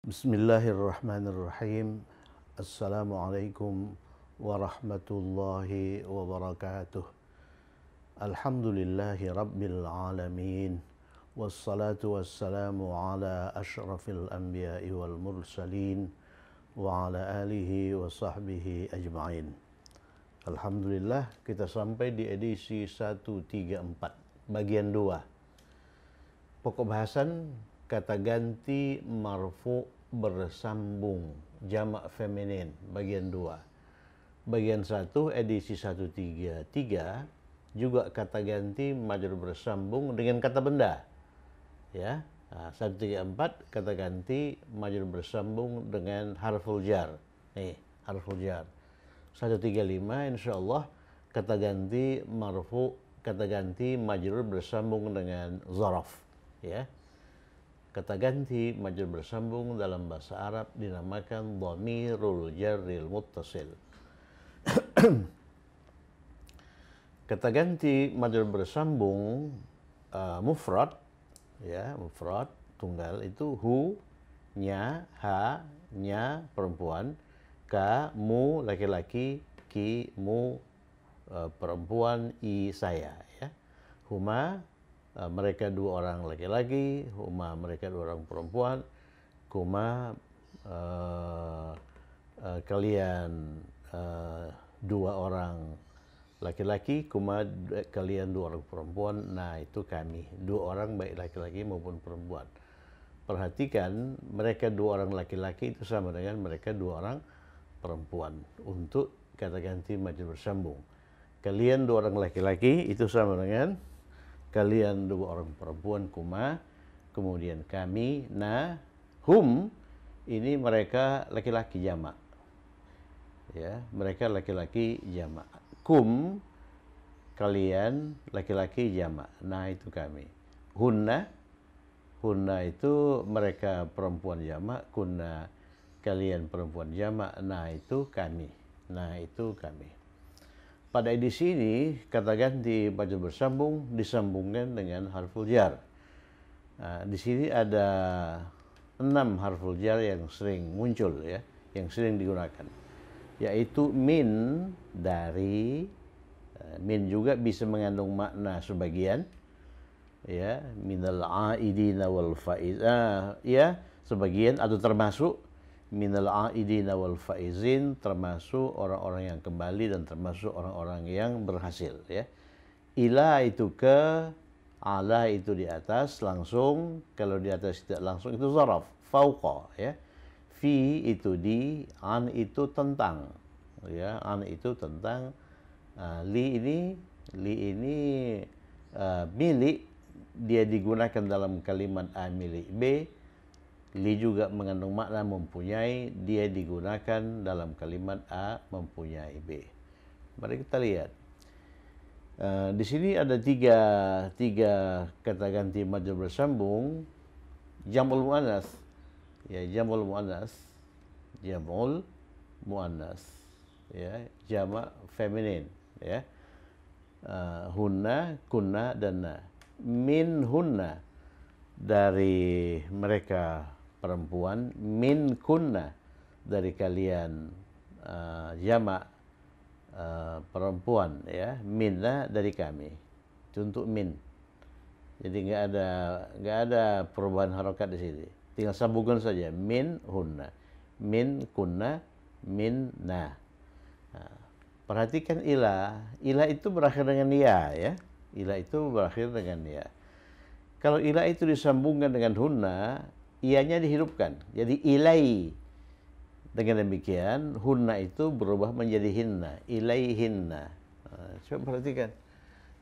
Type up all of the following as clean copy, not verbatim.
Bismillahirrahmanirrahim. Assalamualaikum warahmatullahi wabarakatuh. Alhamdulillahi rabbil alamin. Wassalatu wassalamu ala ashrafil anbiya'i wal mursalin wa ala alihi wa sahbihi ajma'in. Alhamdulillah, kita sampai di edisi 134 bagian 2. Pokok bahasan kata ganti marfu bersambung jamak feminin bagian 2. Bagian 1 edisi 133 juga kata ganti majrur bersambung dengan kata benda. Ya. Nah, 134 kata ganti majrur bersambung dengan harful jar. Nih, harful jar. 135 insyaallah kata ganti marfu, kata ganti majrur bersambung dengan zaraf, ya. Kata ganti majrur bersambung dalam bahasa Arab dinamakan dhamirul jarril muttasil. Kata ganti majrur bersambung mufrad, ya, mufrad tunggal itu hu, nya, ha, nya perempuan, ka, mu laki-laki, ki, mu perempuan, i saya, ya. Huma mereka dua orang laki-laki, huma mereka dua orang perempuan, kuma kalian dua orang laki-laki, kuma kalian dua orang perempuan, nah itu kami, dua orang baik laki-laki maupun perempuan. Perhatikan, mereka dua orang laki-laki itu sama dengan mereka dua orang perempuan untuk kata ganti majrur bersambung. Kalian dua orang laki-laki itu sama dengan kalian dua orang perempuan, kuma, kemudian kami, na, hum, ini mereka laki-laki jamak, ya, mereka laki-laki jamak. Kum, kalian laki-laki jamak, nah itu kami. Hunna, hunna itu mereka perempuan jamak, kunna kalian perempuan jamak, nah itu kami, nah itu kami. Pada edisi ini kata ganti majrur bersambung disambungkan dengan harful jar. Nah, di sini ada 6 harful jar yang sering muncul, ya, yang sering digunakan, yaitu min, dari. Min juga bisa mengandung makna sebagian, ya, minal aidina wal faiz, ya, sebagian atau termasuk. Minal aidina wal faizin, termasuk orang-orang yang kembali dan termasuk orang-orang yang berhasil, ya. Ila itu ke, ala itu di atas langsung, kalau di atas tidak langsung itu zaraf, fauqa, ya. Fi itu di, an itu tentang, ya, an itu tentang. Li ini milik, dia digunakan dalam kalimat a milik b. Li juga mengandung makna mempunyai, dia digunakan dalam kalimat a mempunyai b. Mari kita lihat. Di sini ada tiga kata ganti majrur bersambung jamul muannas, ya, jamul muannas, jamul muannas, ya, jamak feminin, ya. Hunna, kunna, dan na. Min hunna, dari mereka perempuan, min kunna, dari kalian jamak perempuan, ya, minna dari kami. Itu untuk min. Jadi nggak ada perubahan harokat di sini. Tinggal sambungkan saja, min hunna, min kunna, min na. Perhatikan ila itu berakhir dengan ya, ya. Ila itu berakhir dengan ya. Kalau ila itu disambungkan dengan hunna, ianya dihidupkan. Jadi ilai. Dengan demikian, hunna itu berubah menjadi hinna. Ilaihinna. Coba perhatikan.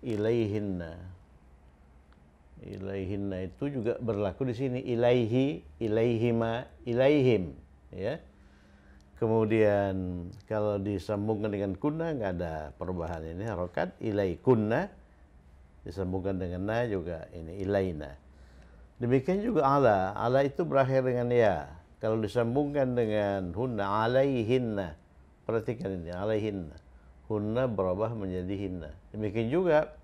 Ilaihinna. Ilaihinna itu juga berlaku di sini. Ilaihi, ilaihima, ilaihim. Ya. Kemudian kalau disambungkan dengan kunna, nggak ada perubahan ini. Harokat, ilai kunna. Disambungkan dengan na juga ini ilaina. Demikian juga ala. Ala itu berakhir dengan ya. Kalau disambungkan dengan hunna, alaihinna. Perhatikan ini, alaihinna. Hunna berubah menjadi hinna. Demikian juga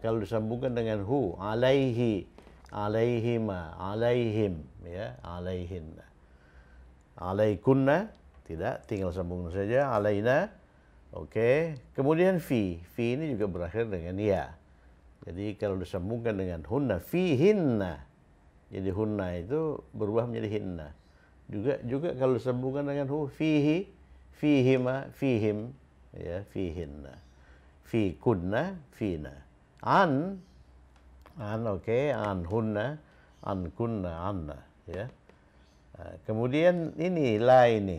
kalau disambungkan dengan hu, alaihi. alaihima, alaihim, ya, alaihinna. Alaikunna, tidak, tinggal sambung saja, alaina. Oke, kemudian fi ini juga berakhir dengan ya. Jadi kalau disambungkan dengan hunna, fihinna. Jadi hunna itu berubah menjadi hinna. Juga kalau disambungkan dengan hu, fihi, fihima, fihim, ya, fihinna. Fi kunna, fina. An, oke, an hunna, an kunna, anna, ya. Nah, kemudian ini la ini.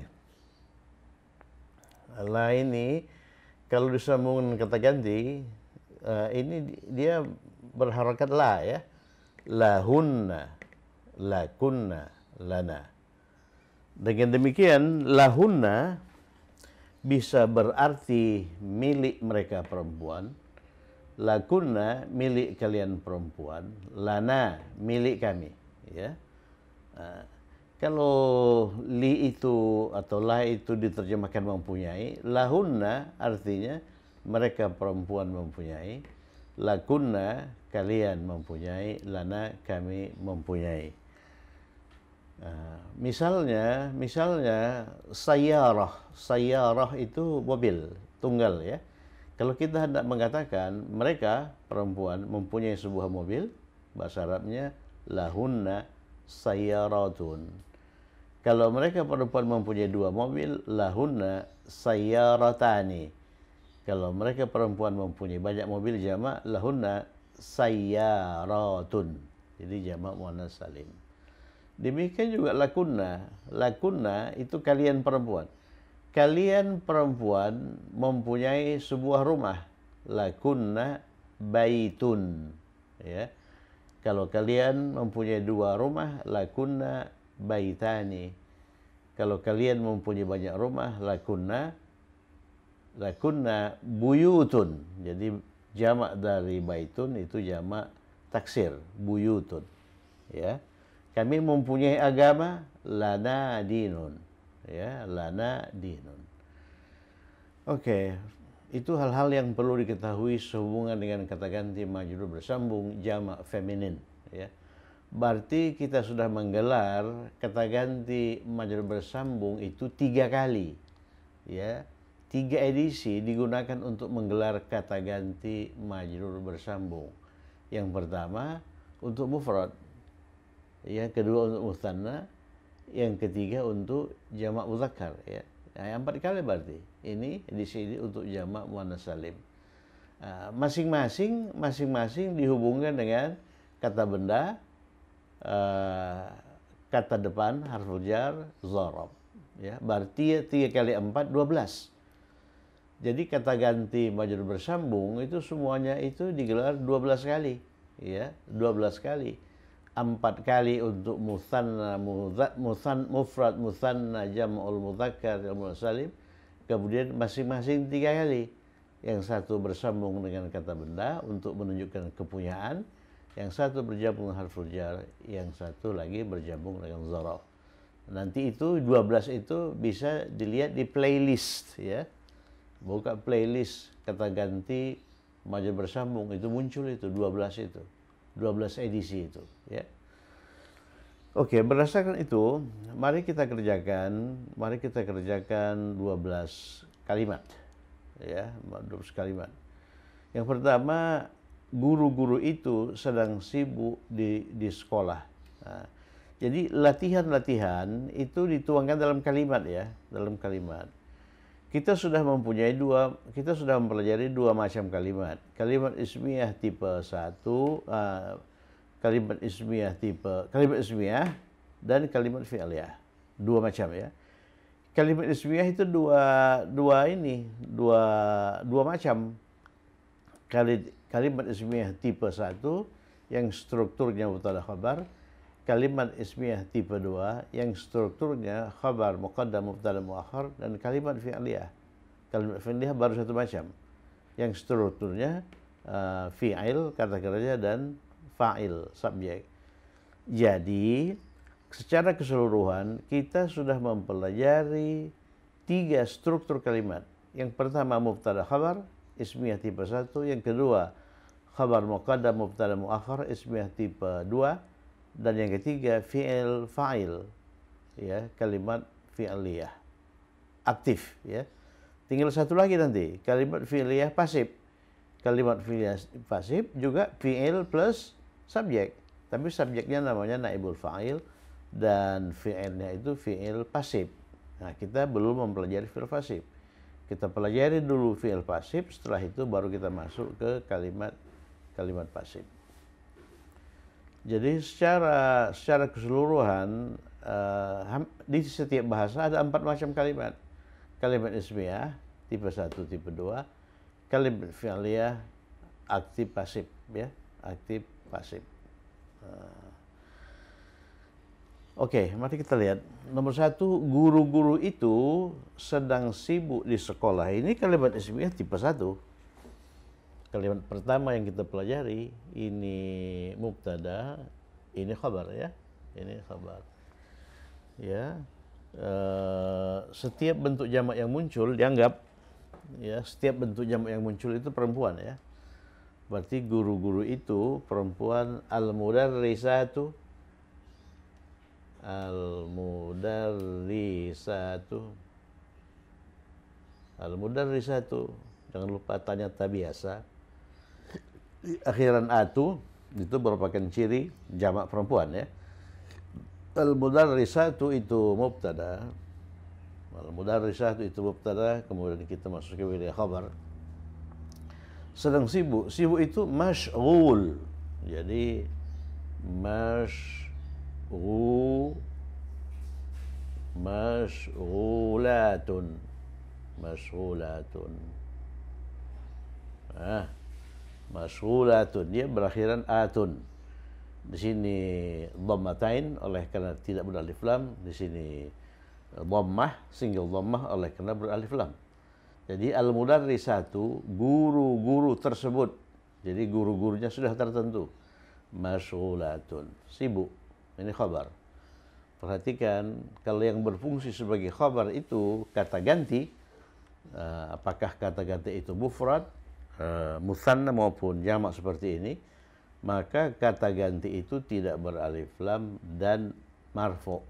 La ini kalau disambungkan kata ganti, ini dia berharakat la, ya. Lahunna, lakunna, lana. Dengan demikian lahunna bisa berarti milik mereka perempuan, lakunna milik kalian perempuan, lana milik kami, ya. Kalau li itu atau la itu diterjemahkan mempunyai, lahunna artinya mereka perempuan mempunyai, lakunna kalian mempunyai, lana kami mempunyai. Misalnya sayyarah itu mobil tunggal, ya. Kalau kita hendak mengatakan mereka perempuan mempunyai sebuah mobil, bahasa Arabnya lahunna sayyaratun. Kalau mereka perempuan mempunyai dua mobil, lahunna sayyaratani. Kalau mereka perempuan mempunyai banyak mobil, jamak lahunna sayyaratun. Jadi jamak muannas salim. Demikian juga lakunna. Lakunna itu kalian perempuan. Kalian perempuan mempunyai sebuah rumah. Lakunna baitun. Ya. Kalau kalian mempunyai dua rumah, lakunna baitani. Kalau kalian mempunyai banyak rumah, lakunna buyutun. Jadi jamak dari baitun itu jamak taksir, buyutun. Ya. Kami mempunyai agama, lana dinun. Ya, lana dinun. Oke, itu hal-hal yang perlu diketahui sehubungan dengan kata ganti majrur bersambung jamak feminin, ya. Berarti kita sudah menggelar kata ganti majrur bersambung itu 3 kali, ya. 3 edisi digunakan untuk menggelar kata ganti majrur bersambung. Yang pertama untuk mufrad, yang kedua untuk mutsanna, yang ketiga untuk jamak muzakkar, ya. Nah, 4 kali berarti. Ini edisi ini untuk jamak muannas salim. Masing-masing dihubungkan dengan kata benda, kata depan, harful jar, dzarab. Ya, berarti 3 kali 4, 12. Jadi kata ganti majrur bersambung itu semuanya itu digelar 12 kali, ya, 12 kali. 4 kali untuk mutsanna, mufrad, mutsanna, jam'ul mudzakkar, jam'ul salim. Kemudian masing-masing 3 kali. Yang satu bersambung dengan kata benda untuk menunjukkan kepunyaan, yang satu berjambung dengan harful jar, yang satu lagi berjambung dengan dzaraf. Nanti itu 12 itu bisa dilihat di playlist, ya. Buka playlist kata ganti majrur bersambung itu muncul itu 12 itu. 12 edisi itu, ya. Oke, berdasarkan itu, mari kita kerjakan 12 kalimat. Ya, 12 kalimat. Yang pertama, guru-guru itu sedang sibuk di sekolah. Nah, jadi latihan-latihan itu dituangkan dalam kalimat, ya, dalam kalimat. Kita sudah mempelajari 2 macam kalimat. Kalimat ismiyah tipe 1, kalimat ismiyah dan kalimat fi'liyah. 2 macam, ya. Kalimat ismiyah itu dua macam. Kalimat ismiyah tipe 1 yang strukturnya mubtada khabar. Kalimat ismiyah tipe 2 yang strukturnya khabar muqaddam mubtada muakhar, dan kalimat fi'liyah. Kalimat fi'liyah baru 1 macam yang strukturnya fi'il kata kerja dan fa'il subjek. Jadi secara keseluruhan kita sudah mempelajari 3 struktur kalimat. Yang pertama mubtada khabar ismiyah tipe 1, yang kedua khabar muqaddam mubtada muakhar ismiyah tipe 2, Dan yang ketiga fi'il fa'il, ya, kalimat fi'liyah aktif, ya. Tinggal satu lagi nanti, kalimat fi'liyah pasif. Kalimat fi'liyah pasif juga fi'il plus subjek, tapi subjeknya namanya naibul fa'il dan fi'ilnya itu fi'il pasif. Nah, kita belum mempelajari fi'il pasif. Kita pelajari dulu fi'il pasif, setelah itu baru kita masuk ke kalimat pasif. Jadi secara keseluruhan di setiap bahasa ada 4 macam kalimat. Kalimat ismiyah tipe 1, tipe 2, kalimat fi'liyah aktif pasif, ya, aktif pasif. Oke, mari kita lihat. Nomor 1, guru-guru itu sedang sibuk di sekolah. Ini kalimat ismiyah tipe 1. Kalimat pertama yang kita pelajari, ini mubtada, ini khabar, ya. Ini khabar. Ya. Setiap bentuk jamak yang muncul dianggap, ya, setiap bentuk jamak yang muncul itu perempuan, ya. Berarti guru-guru itu perempuan. Al-mudarrisatu, al-mudarrisatu, jangan lupa tanya tak biasa. Akhiran atu itu merupakan ciri jamak perempuan, ya. Al-mudarrisatu itu mubtada. Al-mudarrisatu itu mubtada, kemudian kita masuk ke wilayah khabar. Sedang sibuk. Sibuk itu masyghul. Jadi masyghulatun. Masyghulatun, dia berakhiran atun. Di sini dhammatain oleh karena tidak beralif lam, di sini dhammah, single dhammah oleh karena beralif lam. Jadi al-mudarrisatu, guru-guru tersebut. Jadi guru-gurunya sudah tertentu. Masyghulatun, sibuk. Ini khabar. Perhatikan, kalau yang berfungsi sebagai khabar itu kata ganti, apakah kata ganti itu mufrad, musanna maupun jamak seperti ini, maka kata ganti itu tidak beralif lam dan marfu.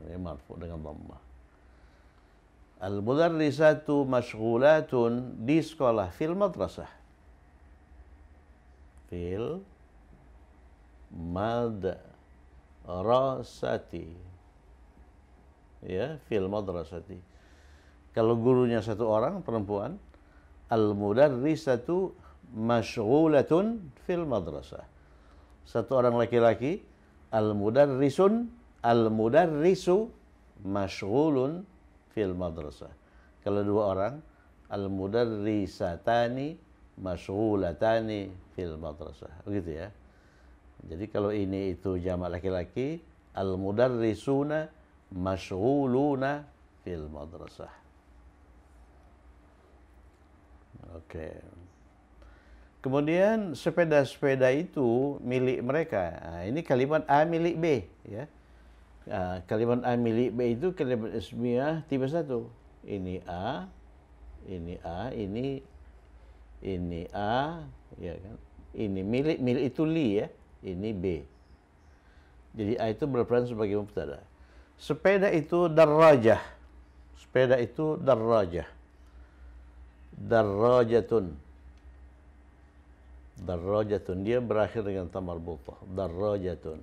Ini marfu dengan dhammah. Al-mudarrisatu masyghulatun, di sekolah, fil madrasah. Fil madrasati. Ya, fil madrasati. Kalau gurunya satu orang perempuan, al-mudarrisatu masyghulatun fil madrasah. Satu orang laki-laki, al-mudarrisu masyghulun fil madrasah. Kalau dua orang, al-mudarrisatani masyghulatani fil madrasah. Begitu, ya. Jadi kalau ini itu jamak laki-laki, al-mudarrisuna masyghuluna fil madrasah. Oke. Kemudian sepeda-sepeda itu milik mereka. Nah, ini kalimat A milik B, ya. Nah, kalimat A milik B itu kalimat ismiyah tipe 1. Ini A, ini A, ini A, ya kan. Ini milik itu li, ya. Ini B. Jadi A itu berperan sebagai mubtada. Sepeda itu darrajah. Sepeda itu darrajah. Darrajatun. Darrajatun, dia berakhir dengan ta marbutah. Darrajatun.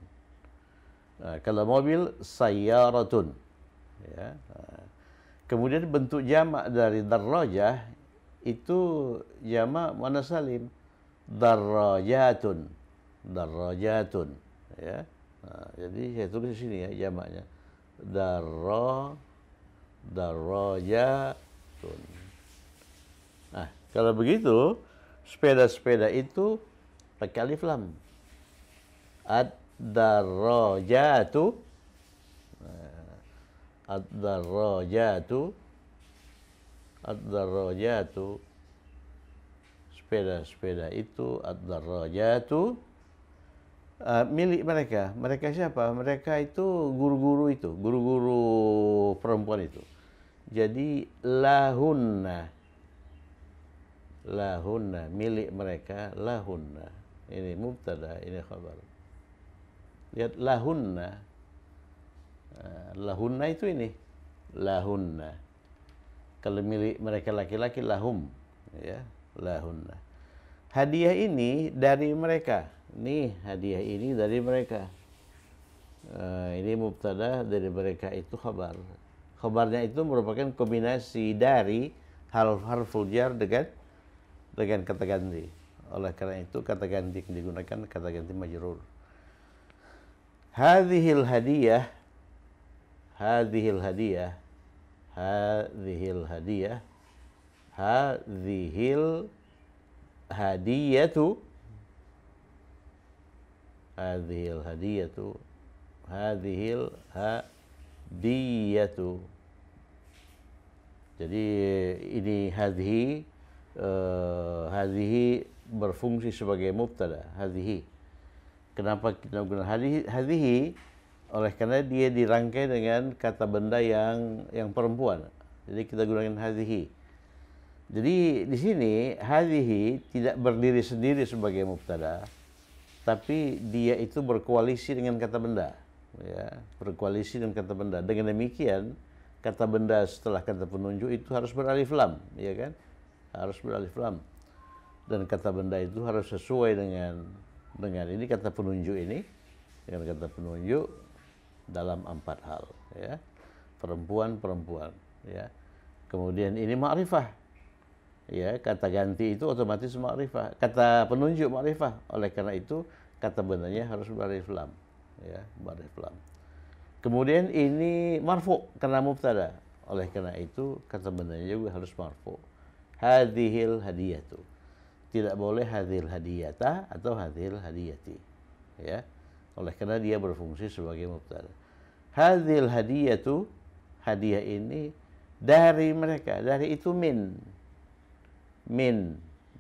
Nah, kalau mobil, sayyaratun. Ya. Nah. Kemudian bentuk jamak dari darrajah itu jamak muannas salim. Darrajatun. Darrajatun. Ya. Nah, jadi saya tulis di sini, ya, jamaknya. Darrajatun. Nah, kalau begitu, sepeda-sepeda itu pakai alif lam. Ad-darajatu. Ad-darajatu. Ad-darajatu. Sepeda-sepeda itu ad-darajatu. Milik mereka. Mereka siapa? Mereka itu guru-guru itu. Guru-guru perempuan itu. Jadi lahunna. Lahunna, milik mereka, lahunna. Ini mubtada, ini khabar. Lihat lahunna. Lahunna itu ini. Lahunna. Kalau milik mereka laki-laki lahum, ya, lahunna. Hadiah ini dari mereka. Nih, hadiah ini dari mereka. Ini mubtada, dari mereka itu khabar. Khabarnya itu merupakan kombinasi dari harful jar dengan kata ganti. Oleh karena itu kata ganti yang digunakan kata ganti majrur. Hadhil hadiyah, hadhil hadiyah, hadhil hadiyah, hadhil hadiyatu, hadhil hadiyatu, hadhil hadiyatu. Jadi ini hadhi, hadhi berfungsi sebagai mubtada, hadhi. Kenapa kita gunakan hadhi? Oleh karena dia dirangkai dengan kata benda yang perempuan. Jadi kita gunakan hadhi. Jadi di sini hadhi tidak berdiri sendiri sebagai mubtada, tapi dia itu berkoalisi dengan kata benda, ya, berkoalisi dengan kata benda. Dengan demikian kata benda setelah kata penunjuk itu harus beralif lam, ya kan? Harus beralif lam. Dan kata benda itu harus sesuai dengan ini kata penunjuk ini, dengan kata penunjuk dalam 4 hal, ya. Perempuan, ya. Kemudian ini ma'rifah. Ya, kata ganti itu otomatis ma'rifah. Kata penunjuk ma'rifah. Oleh karena itu kata bendanya harus beralif lam, ya, beralif lam. Kemudian ini marfu karena mubtada. Oleh karena itu kata bendanya juga harus marfu. Hadhil hadiyatu. Tidak boleh hadhil hadiyata atau hadhil hadiyati, ya. Oleh karena dia berfungsi sebagai mubtada. Hadhil hadiyatu, hadiah ini dari mereka, dari itu min,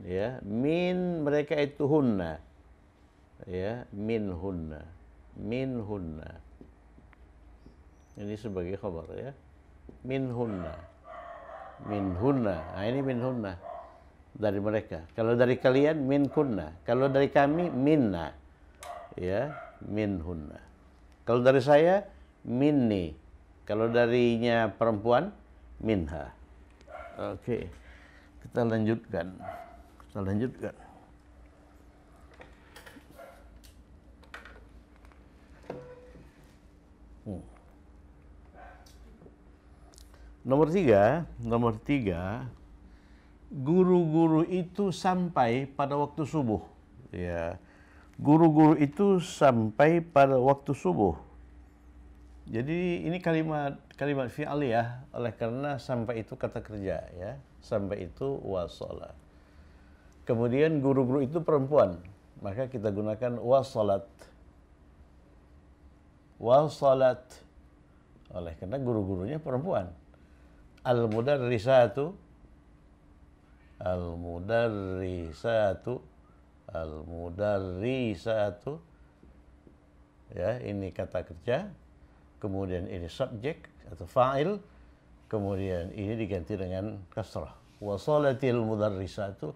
ya, min mereka itu hunna, ya, min hunna. Ini sebagai khabar, ya, min hunna. Nah ini min hunna. Dari mereka. Kalau dari kalian min kunna. Kalau dari kami minna. Ya, min hunna. Kalau dari saya minni. Kalau darinya perempuan minha. Oke. Kita lanjutkan. Nomor tiga, guru-guru itu sampai pada waktu subuh. Ya, guru-guru itu sampai pada waktu subuh. Jadi ini kalimat fi'aliyah, oleh karena sampai itu kata kerja, ya. Sampai itu wasala. Kemudian guru-guru itu perempuan, maka kita gunakan wasalat. Wasalat. Oleh karena guru-gurunya perempuan. Al-mudarrisatu, ya, ini kata kerja, kemudian ini subjek atau fa'il, kemudian ini diganti dengan kasrah. Wasalatil mudarrisatu,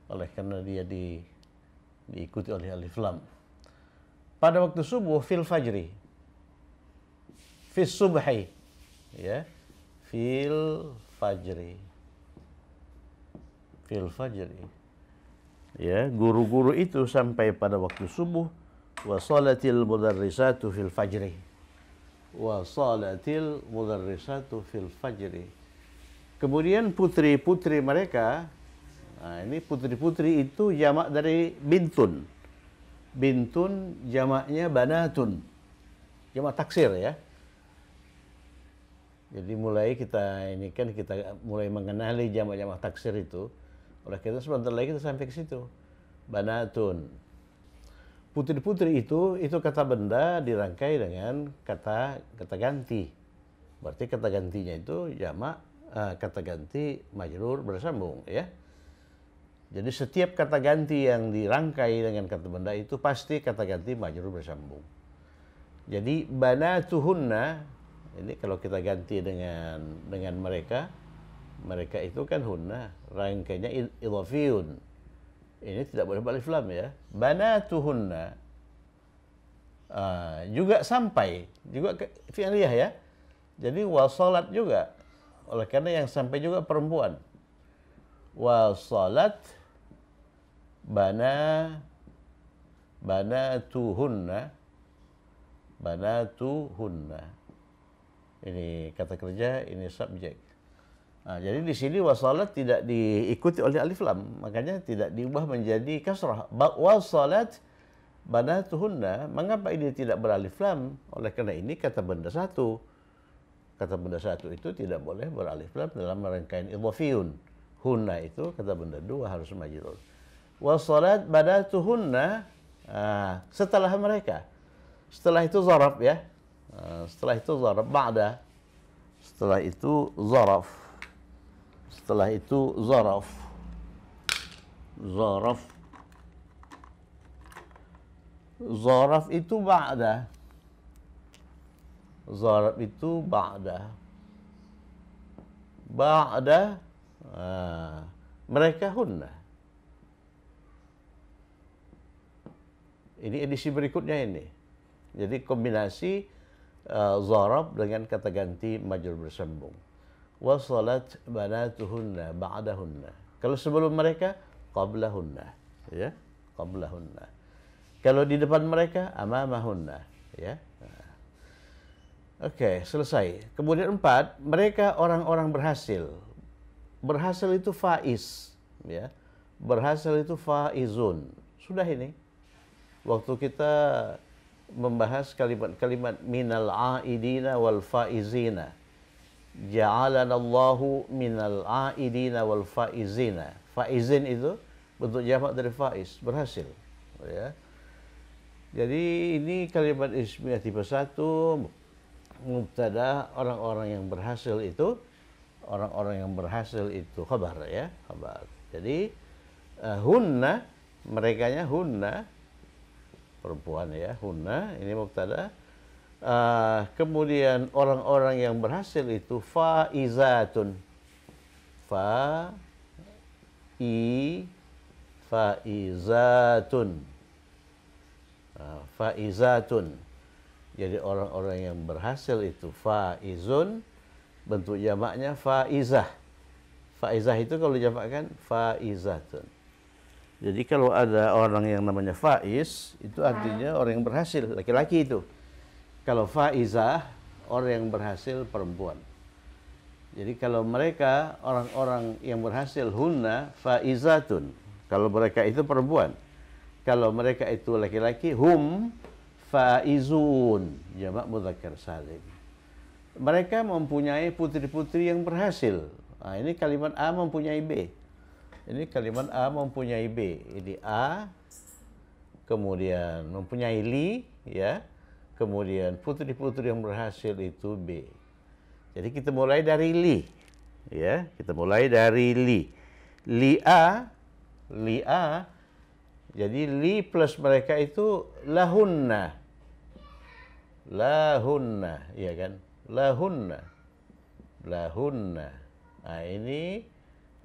oleh karena dia diikuti oleh alif lam. Pada waktu subuh, fil fajri, fis subhi, ya, fil fajri. Ya, guru-guru itu sampai pada waktu subuh. Wa salatil mudarrisatu fil fajri. Kemudian putri-putri mereka, nah ini putri-putri itu jamak dari bintun. Bintun jamaknya banatun. Jamak taksir, ya. Jadi kita mulai mengenali jamak-jamak taksir itu. Oleh karena sebentar lagi kita sampai ke situ. Banatun. Putri-putri itu kata benda dirangkai dengan kata ganti. Berarti kata gantinya itu jamak, kata ganti majrur bersambung, ya. Jadi setiap kata ganti yang dirangkai dengan kata benda itu pasti kata ganti majrur bersambung. Jadi banatuhunna, ini kalau kita ganti dengan mereka itu kan hunna, rangkainya idhafiyun. Ini tidak boleh alif lam, ya. Banatuhunna. juga sampai, juga fi'liyah ya. Jadi wasalat juga, oleh karena yang sampai juga perempuan. Wasalat banatuhunna. Ini kata kerja, ini subjek. Jadi di sini wasalat tidak diikuti oleh alif lam, makanya tidak diubah menjadi kasrah. Wasalat banatuhunna, mengapa ini tidak beralif lam? Oleh karena ini kata benda satu. Kata benda satu itu tidak boleh beralif lam dalam rangkaian idhafiyun. Hunna itu kata benda dua harus majrur. Wassalat badatuhunna, setelah mereka. Setelah itu zaraf ya. Setelah itu zaraf ba'da. Setelah itu zaraf. Setelah itu zaraf. Zaraf. Zaraf itu ba'da. Zaraf itu ba'da. Ba'da mereka hunna. Ini edisi berikutnya ini. Jadi kombinasi zaraf dengan kata ganti majrur bersambung. Wasalat banatuhunna ba'dahunna. Kalau sebelum mereka qablahunna, ya, qablahunna. Kalau di depan mereka amamahunna, ya. Oke, selesai. Kemudian 4, mereka orang-orang berhasil. Berhasil itu faiz, ya. Berhasil itu faizun. Sudah ini. Waktu kita membahas kalimat-kalimat minal aidina wal faizina. Ja'alanallahu minal aidina wal faizina. Faizin itu bentuk jamak dari faiz, berhasil, ya. Jadi ini kalimat ismiyah tipe 1, mubtada, orang-orang yang berhasil itu, orang-orang yang berhasil itu khabar ya, khabar. Jadi hunna, merekanya hunna, perempuan ya, hunna ini mubtada. Kemudian orang-orang yang berhasil itu faizatun. Faizatun. Faizatun. Jadi orang-orang yang berhasil itu faizun, bentuk jamaknya faizah. Faizah itu kalau dijamakkan faizatun. Jadi kalau ada orang yang namanya faiz, itu artinya orang yang berhasil, laki-laki itu. Kalau faizah, orang yang berhasil perempuan. Jadi kalau mereka orang-orang yang berhasil hunna faizatun. Kalau mereka itu perempuan. Kalau mereka itu laki-laki hum faizun, jamak mudzakkar salim. Mereka mempunyai putri-putri yang berhasil. Ini kalimat A mempunyai B. Ini kalimat A mempunyai B. Ini A, kemudian mempunyai li, ya. Kemudian putri-putri yang berhasil itu B. Jadi kita mulai dari li, ya. Kita mulai dari li. Li A. Jadi li plus mereka itu lahunna. Lahunna, ya kan? Lahunna.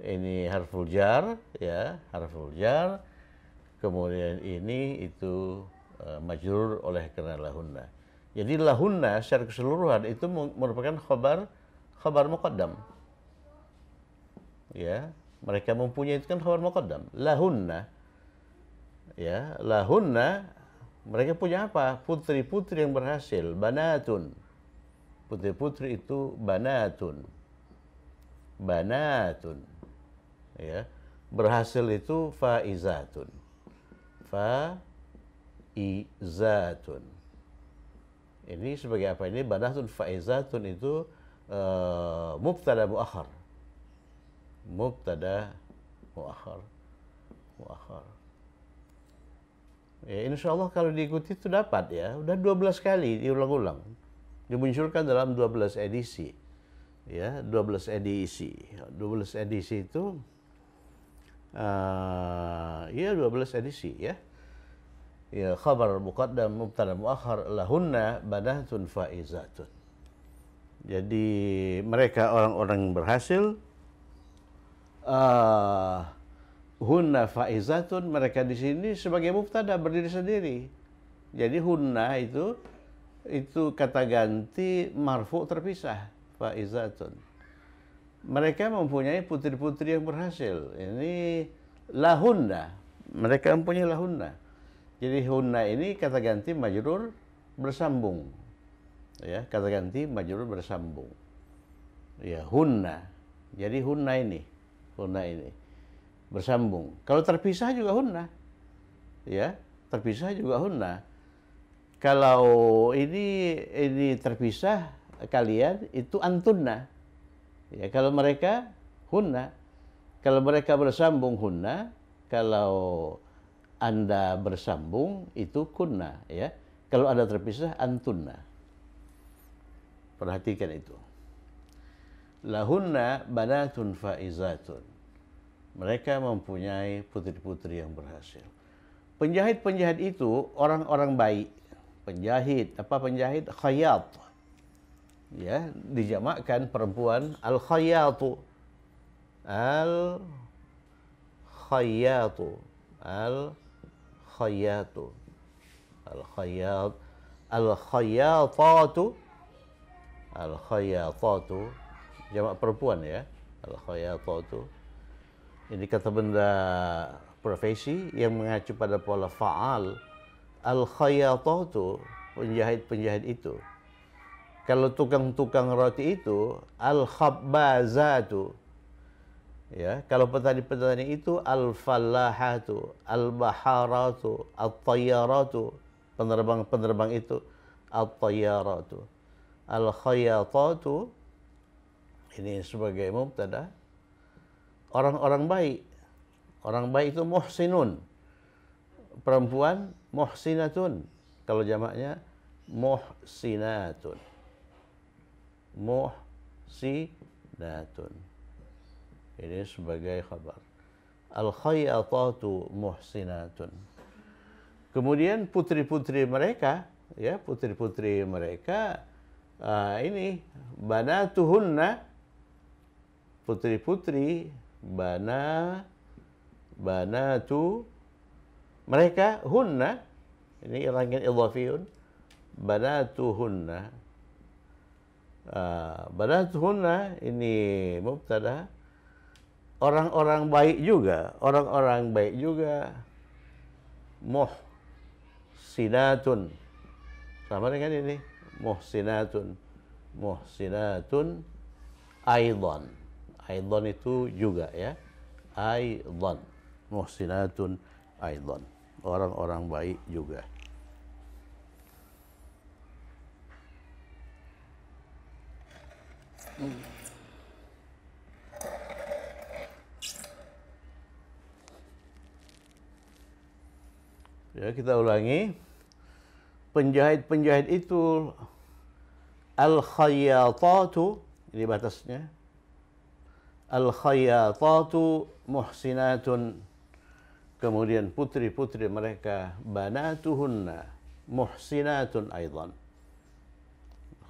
Ini harful jar, ya, harful jar. Kemudian ini itu majrur oleh karena lahunna. Jadi lahunna secara keseluruhan itu merupakan khabar muqaddam. Ya, mereka mempunyai itu kan khabar muqaddam. Lahunna. Ya, lahunna, mereka punya apa? Putri-putri yang berhasil, banatun. Putri-putri itu banatun. Banatun. Ya, berhasil itu faizatun. Faizatun. Ini sebagai apa? Ini banatun faizatun itu mubtada muakhar. Mubtada muakhar. Ya, insyaallah kalau diikuti itu dapat ya. Udah 12 kali diulang-ulang. Dimunculkan dalam 12 edisi. Ya, 12 edisi. 12 edisi itu ya 12 edisi ya. Ya, khabar muqaddam mubtada muakhar lahunna banatun faizatun. Jadi mereka orang-orang yang berhasil, hunna faizatun, mereka di sini sebagai mubtada berdiri sendiri. Jadi hunna itu kata ganti marfu terpisah, faizatun. Mereka mempunyai putri-putri yang berhasil. Ini lahunna. Mereka mempunyai lahunna. Jadi hunna ini kata ganti majrur bersambung. Ya, kata ganti majrur bersambung. Ya, hunna. Jadi hunna ini bersambung. Kalau terpisah juga hunna. Ya, terpisah juga hunna. Kalau ini terpisah kalian itu antunna. Ya, kalau mereka hunna. Kalau mereka bersambung hunna, kalau Anda bersambung itu kunna, ya. Kalau ada terpisah antunna. Perhatikan itu. Lahunna banatun faizatun. Mereka mempunyai putri-putri yang berhasil. Penjahit-penjahit itu orang-orang baik. Penjahit, apa penjahit? Khayyat. Ya, dijamakkan perempuan al-khayyatu. Al-khayyatu. Al-khayyatu. Al-khayyat. Al-khayyatatu. Al-khayyatatu. Jamak perempuan ya. Al-khayyatatu. Ini kata benda profesi yang mengacu pada pola fa'al. Al-khayyatatu. Penjahit-penjahit itu. Kalau tukang-tukang roti itu al-khabbazatu. Ya, kalau petani-petani itu al-fallahatu, al-baharatu, at-tayyaratu. Penerbang-penerbang itu at-tayyaratu. Al-khayyatatu ini sebagai mubtada. Orang-orang baik. Orang baik itu muhsinun. Perempuan muhsinatun. Kalau jamaknya muhsinatun. Muhsinatun. Ini sebagai khabar. Al-khayyatatu muhsinatun. Kemudian putri-putri mereka, ya, putri-putri mereka ini banatuhunna, putri-putri banatu mereka hunna, ini rangkaian idhafiyun, banatuhunna. Banatuhunna ini mubtada. Orang-orang baik juga, orang-orang baik juga. Muhsinatun. Sama dengan ini, muhsinatun. Muhsinatun aidan. Aidan itu juga ya. Aidan. Muhsinatun aidan. Orang-orang baik juga. Ya, kita ulangi. Penjahit-penjahit itu al-khayyatatu, ini batasnya. Al-khayyatatu muhsinatun. Kemudian putri-putri mereka banatuhunna muhsinatun aidan.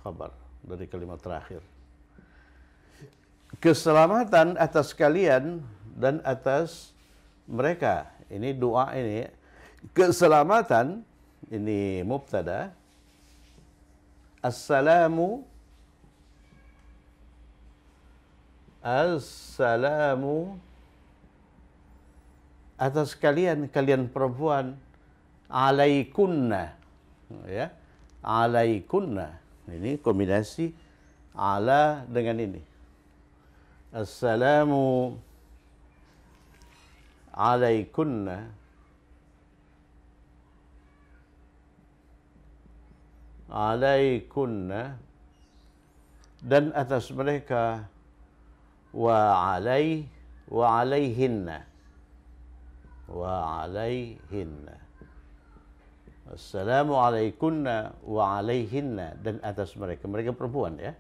Khabar dari kalimat terakhir. Keselamatan atas kalian dan atas mereka. Ini doa ini. Keselamatan ini mubtada. Assalamu atas kalian perempuan, alaikunna, ya, alaikunna. Ini kombinasi ala dengan ini. Assalamu alaikunna. Alaikunna, dan atas mereka, wa alaihinna. Assalamu alaikunna wa alaihinna, dan atas mereka. Mereka perempuan ya.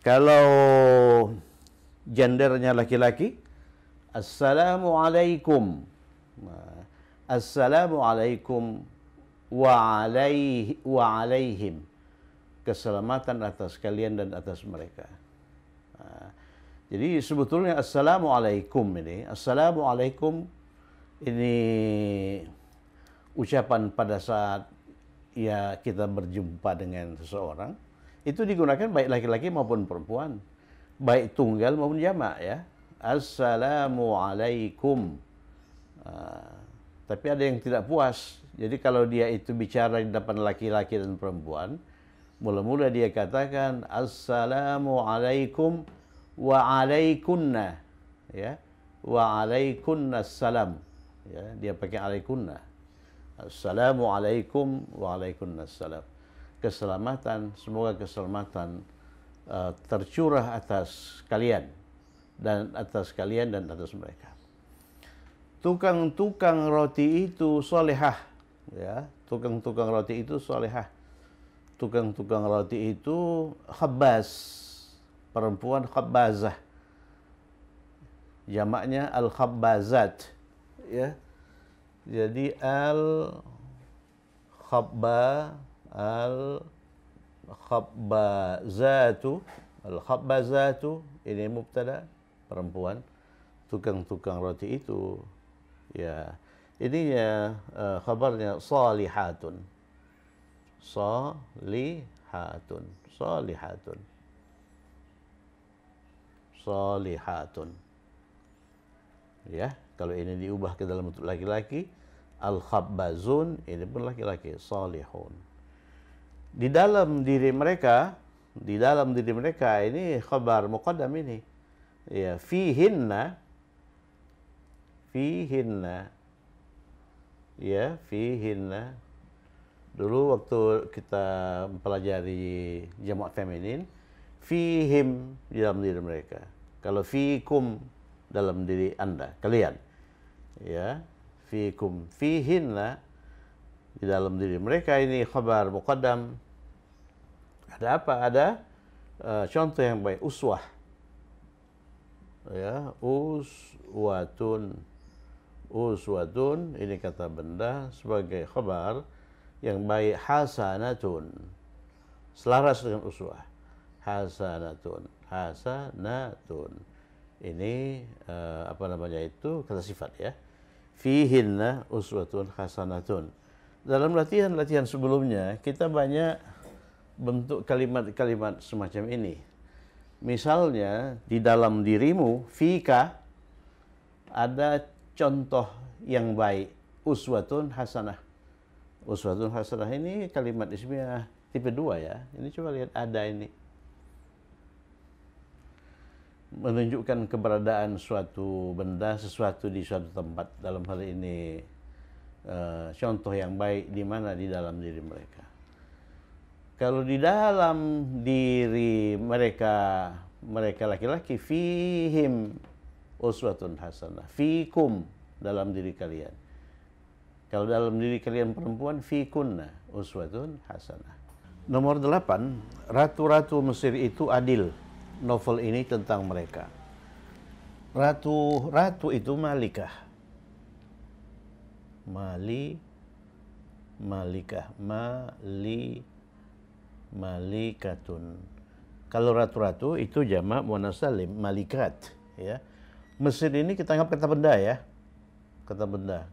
Kalau gendernya laki-laki, assalamu alaikum. Assalamu alaikum wa alaihim. Keselamatan atas kalian dan atas mereka. Jadi sebetulnya assalamualaikum ini ucapan pada saat ya kita berjumpa dengan seseorang itu digunakan baik laki-laki maupun perempuan, baik tunggal maupun jamak ya. Assalamualaikum. Tapi ada yang tidak puas. Jadi kalau dia itu bicara di depan laki-laki dan perempuan, mula-mula dia katakan Assalamualaikum wa alaikunna, ya, wa alaikunna salam, ya, dia pakai alaikunna. Assalamualaikum wa alaikunna salam. Keselamatan, semoga keselamatan tercurah atas kalian dan atas mereka. Tukang-tukang roti itu solehah, ya, tukang-tukang roti itu solehah. Tukang-tukang roti itu khabbaz, perempuan khabbazah, jamaknya al-khabbazat, ya. Jadi al-khabbazatu ini mubtada, perempuan. Tukang-tukang roti itu, ya, ini ya khabarnya salihatun, salihatun, salihatun, salihatun. Ya, kalau ini diubah ke dalam bentuk laki-laki, al-khabbazun, ini pun laki-laki, salihun. Di dalam diri mereka ini khabar muqaddam ini. Ya, fihinna, ya, fihinna. Dulu waktu kita mempelajari jamak feminin, fihim di dalam diri mereka. Kalau fikum dalam diri Anda, kalian. Ya, fikum, fihinna di dalam diri mereka, ini khabar muqaddam. Ada apa? Ada contoh yang baik, uswah. Ya, uswatun ini kata benda sebagai khabar yang baik, hasanatun selaras dengan uswah, hasanatun ini apa namanya itu, kata sifat ya. Fihinna uswatun hasanatun. Dalam latihan sebelumnya kita banyak bentuk kalimat-kalimat semacam ini. Misalnya di dalam dirimu, fika, ada contoh yang baik, uswatun hasanah. Uswatun hasanah ini kalimat ismiyah tipe 2 ya. Ini coba lihat, ada ini menunjukkan keberadaan suatu benda, sesuatu di suatu tempat. Dalam hal ini contoh yang baik di mana? Di dalam diri mereka. Kalau di dalam diri mereka laki-laki, fihim uswatun hasanah, fikum dalam diri kalian. Kalau dalam diri kalian perempuan, fikunna uswatun hasanah. Nomor 8, ratu-ratu Mesir itu adil. Novel ini tentang mereka. Ratu itu malikah. Malikatun. Kalau ratu-ratu itu jamak muannas salim, malikat, ya. Mesir ini kita anggap kata benda ya. Kata benda.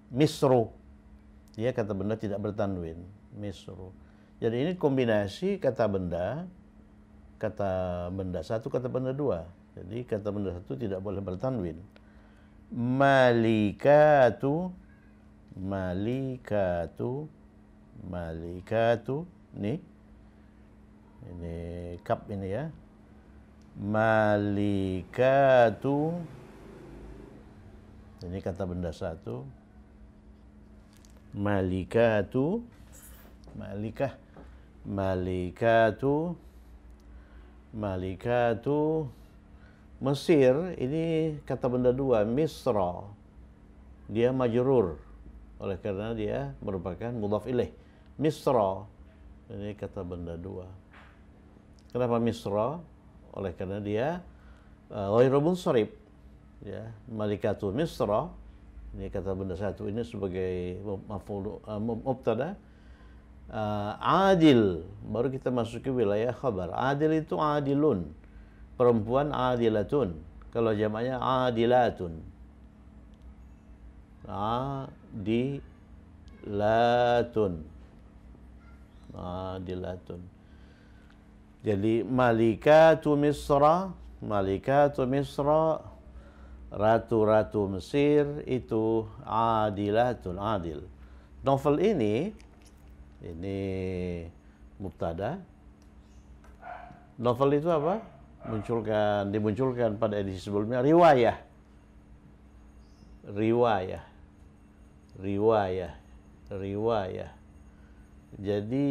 Misru. Ya, kata benda tidak bertanwin. Misru. Jadi ini kombinasi kata benda satu, kata benda 2. Jadi kata benda satu tidak boleh bertanwin. Malikatu nih. Ini kap ini ya. Malikatu. Ini kata benda satu. Malikatu. Mesir ini kata benda 2, Misra. Dia majrur oleh karena dia merupakan mudhaf ilaih. Misra ini kata benda 2. Kenapa Misra? Oleh karena dia ghairu munsharif. Ya, Malikatu Misra ini kata benda 1 ini sebagai maf'ul mubtada. Adil, baru kita masuk ke wilayah khabar. Adil itu adilun, perempuan adilatun. Kalau jamaknya adilatun, latun. Adilatun. Jadi malikatu Misra, ratu-ratu Mesir itu adilatun, adil. Novel ini mubtada. Novel itu apa? Dimunculkan pada edisi sebelumnya riwayah. Jadi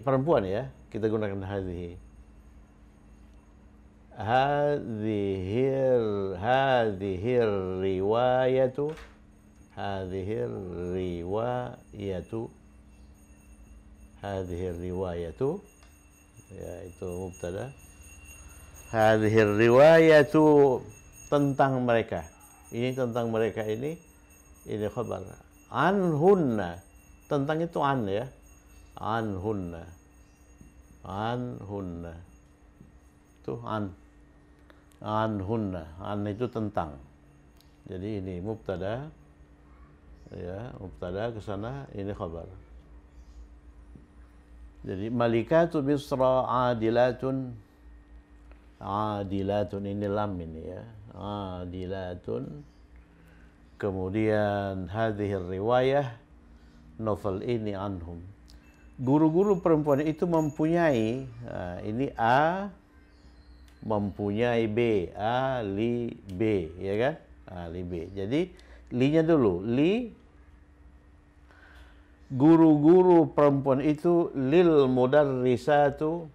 perempuan ya, kita gunakan hadhihi. Hadhihir riwayatu, ya itu mubtada. Hadhihir riwayatu, tentang mereka. Ini tentang mereka ini khabar. Anhunna, tentang itu an ya. Anhunna. Itu anhunna. An itu tentang. Jadi ini mubtada. Ya, mubtada ke sana, ini khabar. Jadi malikatu Misra adilatun ini lam ini ya. Adilatun. Kemudian hadhir riwayah, novel ini anhum. Guru-guru perempuan itu mempunyai, ini A mempunyai B, A, li, B, ya kan? Li, B. Jadi, li-nya dulu. Li, guru-guru perempuan itu lil mudarrisati,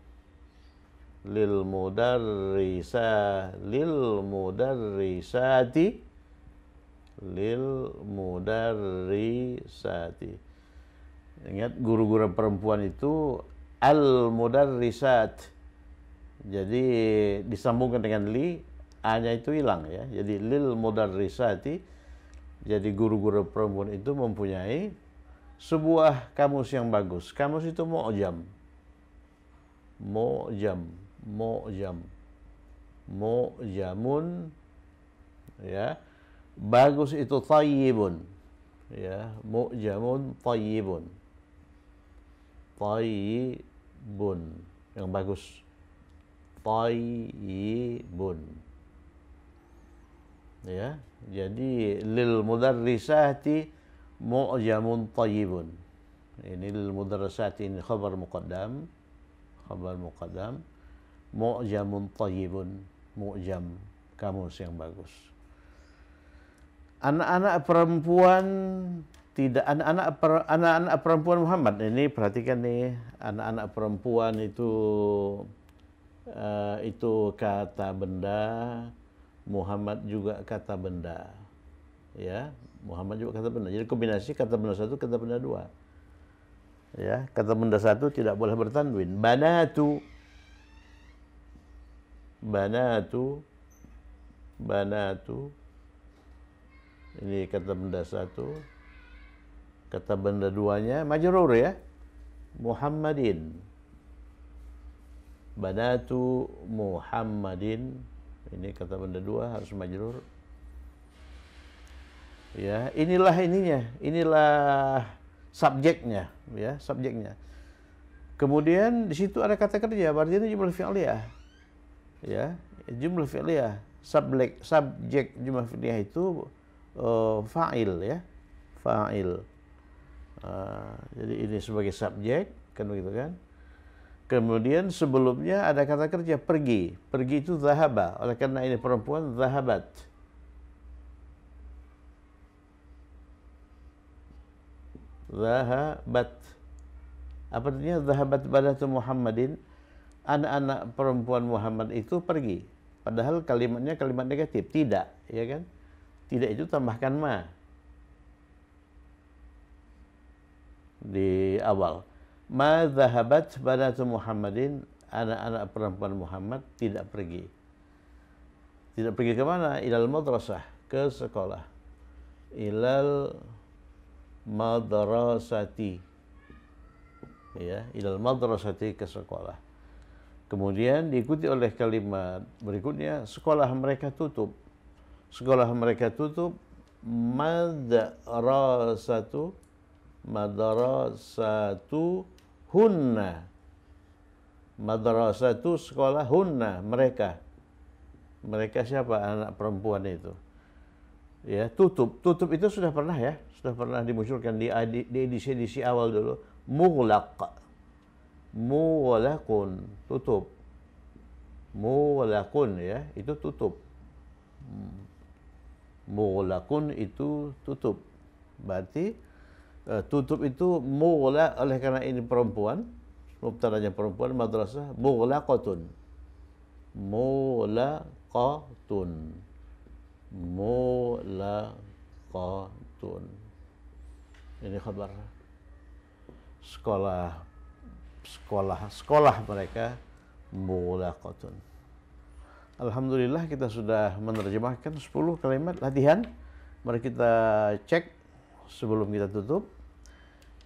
Ingat, guru-guru perempuan itu al-mudarrisat. Jadi disambungkan dengan li, a-nya itu hilang ya. Jadi lil mudarrisati. Jadi guru-guru perempuan itu mempunyai sebuah kamus yang bagus. Kamus itu mu'jam. Mu'jamun ya. Bagus itu thayyibun. Ya, mu'jamun thayyibun. Yang bagus. Thayyibun. Ya, jadi lil mudarrisati mu'jamun thayyibun. Ini lil mudarrisati, ini khabar muqaddam. Mu'jamun thayyibun. Mu'jam, kamus yang bagus. Anak-anak perempuan Muhammad ini, perhatikan nih, anak-anak perempuan itu kata benda, Muhammad juga kata benda. Ya, Muhammad juga kata benda. Jadi kombinasi kata benda satu, kata benda dua. Ya, kata benda satu tidak boleh bertanwin. Banatu. Ini kata benda satu. Kata benda duanya majrur ya. Muhammadin. Banatu Muhammadin. Ini kata benda dua harus majrur. Ya, inilah subjeknya, ya, subjeknya. Kemudian di situ ada kata kerja, berarti itu jumlah fi'liyah. Ya, jumlah fi'liyah. Subjek jumlah fi'liyah itu fa'il ya. Fa'il. Jadi ini sebagai subjek, kan begitu kan? Kemudian sebelumnya ada kata kerja pergi. Pergi itu zahaba. Oleh karena ini perempuan, zahabat. Zahabat. Apa artinya zahabat banatu Muhammadin? Anak-anak perempuan Muhammad itu pergi. Padahal kalimatnya kalimat negatif. Tidak, ya kan? Tidak itu tambahkan ma di awal. Ma zahabat banatu Muhammadin, anak-anak perempuan Muhammad tidak pergi. Tidak pergi ke mana? Ilal madrasah, ke sekolah. Ilal madrasati. Ya, ilal madrasati, ke sekolah. Kemudian diikuti oleh kalimat berikutnya, sekolah mereka tutup. Sekolah mereka tutup, madrasatu madrasatuhunna. Madrasatu sekolah, hunna mereka. Mereka siapa? Anak perempuan itu. Ya, tutup. Tutup itu sudah pernah ya, sudah pernah dimunculkan di edisi awal dulu. Mughlaq. Mughlaqun, tutup. Mughlaqun ya, itu tutup. Mughlaqun itu tutup. Berarti tutup itu mughlaq, oleh karena ini perempuan, mubtadanya perempuan, madrasah mughlaqatun. Mulaqatun. Mulaqatun. Ini kabar sekolah mereka mulaqatun. Alhamdulillah kita sudah menerjemahkan 10 kalimat latihan. Mari kita cek sebelum kita tutup.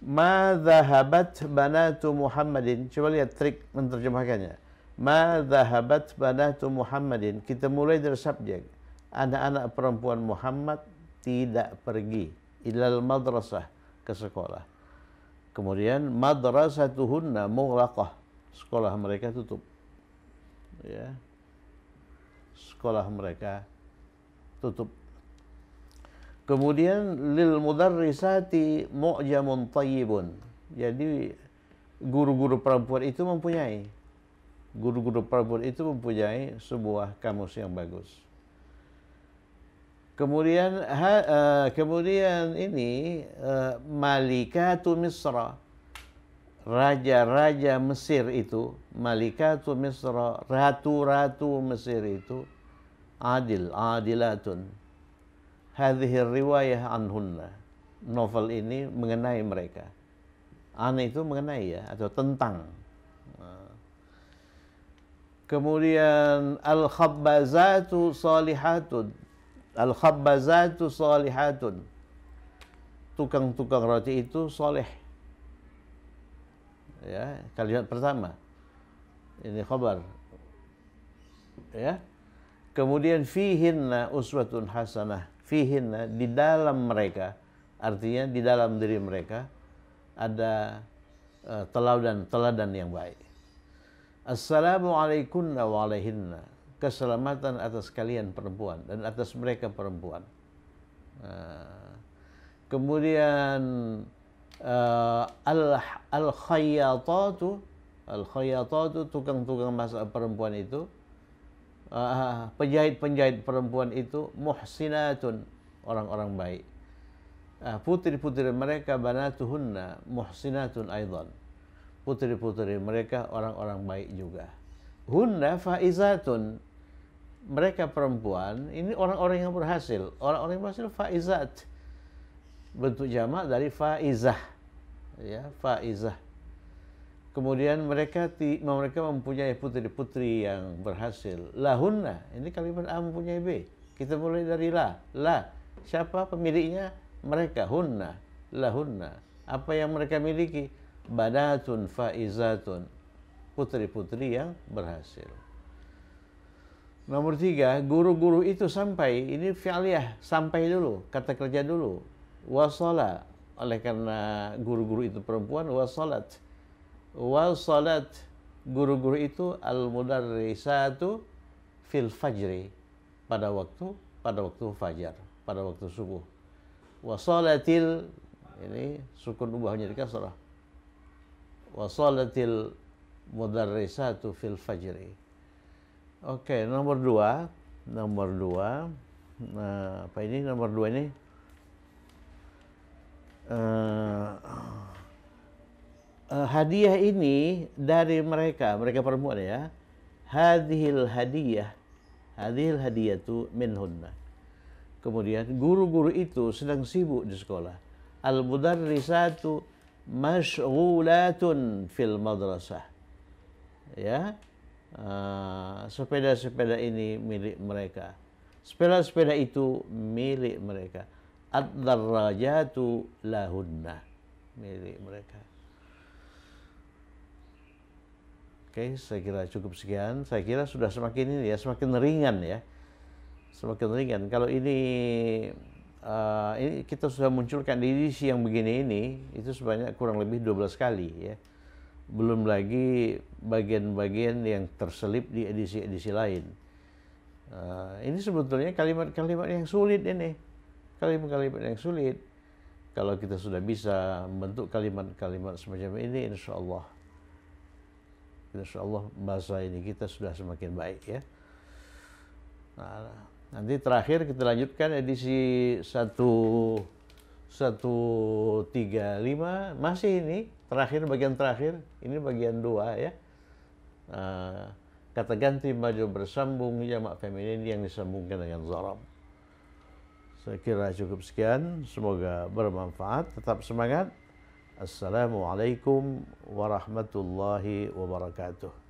Ma dhahabat banatu Muhammadin. Coba lihat trik menerjemahkannya. Ma dhahabat banatu Muhammadin. Kita mulai dari subjek. Anak-anak perempuan Muhammad tidak pergi ilal madrasah, ke sekolah. Kemudian madrasatuhunna mughlaqah. Sekolah mereka tutup. Ya. Sekolah mereka tutup. Kemudian lil mudarrisati mu'jamun tayyibun. Jadi guru-guru perempuan itu mempunyai sebuah kamus yang bagus. Kemudian ini Malikatu Misra, raja-raja Mesir itu, Malikatu Misra, ratu-ratu Mesir itu, adilatun. Hadhihi riwayah anhunna. Novel ini mengenai mereka. An itu mengenai ya, atau tentang. Kemudian al-khabbazatu salihatun. Al-khabbazatu salihatun. Tukang-tukang roti itu soleh. Ya, kalimat pertama. Ini khabar. Ya. Kemudian fihinna uswatun hasanah. Fihinna, di dalam mereka, artinya di dalam diri mereka ada teladan yang baik. Assalamualaikum wa alaihinna. Keselamatan atas kalian perempuan dan atas mereka perempuan. Kemudian al-khayyatatu, tukang-tukang masak perempuan itu, penjahit-penjahit perempuan itu muhsinatun, orang-orang baik. Putri-putri mereka banatuhunna muhsinatun aidan. Putri-putri mereka orang-orang baik juga. Hunna faizatun. Mereka perempuan ini orang-orang yang berhasil. Orang-orang yang berhasil faizat. Bentuk jamak dari faizah. Ya, faizah. Kemudian mereka mempunyai putri-putri yang berhasil. Lahunna, ini kalimat A mempunyai B. Kita mulai dari la. La, siapa pemiliknya? Mereka. Hunna, lahunna. Apa yang mereka miliki? Banatun faizatun. Putri-putri yang berhasil. Nomor 3, guru-guru itu sampai. Ini fi'liyah, sampai dulu. Kata kerja dulu. Wasala, oleh karena guru-guru itu perempuan, wasalat. Wasalat, guru-guru itu al-mudarrisatu fil fajri, pada waktu fajar, pada waktu subuh. Wasalatil, ini sukun ubahnya di kasrah. Wasalatil mudarrisatu fil fajri. Oke, nomor 2. Nah, apa ini nomor 2 ini? Hadiah ini dari mereka perempuan ya. Hadhil hadiyatu minhunna. Kemudian guru-guru itu sedang sibuk di sekolah. Al-mudarrisatu mashghulatun fil madrasah. Ya. Sepeda-sepeda ini milik mereka. Sepeda-sepeda itu milik mereka. Ad-darrajatu lahunna, milik mereka. Oke, saya kira cukup sekian. Saya kira sudah semakin ringan ya. Semakin ringan. Kalau ini ini kita sudah munculkan di edisi yang begini ini, itu sebanyak kurang lebih 12 kali ya. Belum lagi bagian-bagian yang terselip di edisi-edisi lain. Ini sebetulnya kalimat-kalimat yang sulit ini. Kalimat-kalimat yang sulit. Kalau kita sudah bisa membentuk kalimat-kalimat semacam ini, insya Allah bahasa ini kita sudah semakin baik ya. Nah, nanti terakhir kita lanjutkan edisi 135, masih ini terakhir, bagian terakhir, ini bagian 2 ya. Kata ganti maju bersambung jamak feminin yang disambungkan dengan zarab. Saya kira cukup sekian, semoga bermanfaat, tetap semangat. Assalamualaikum warahmatullahi wabarakatuh.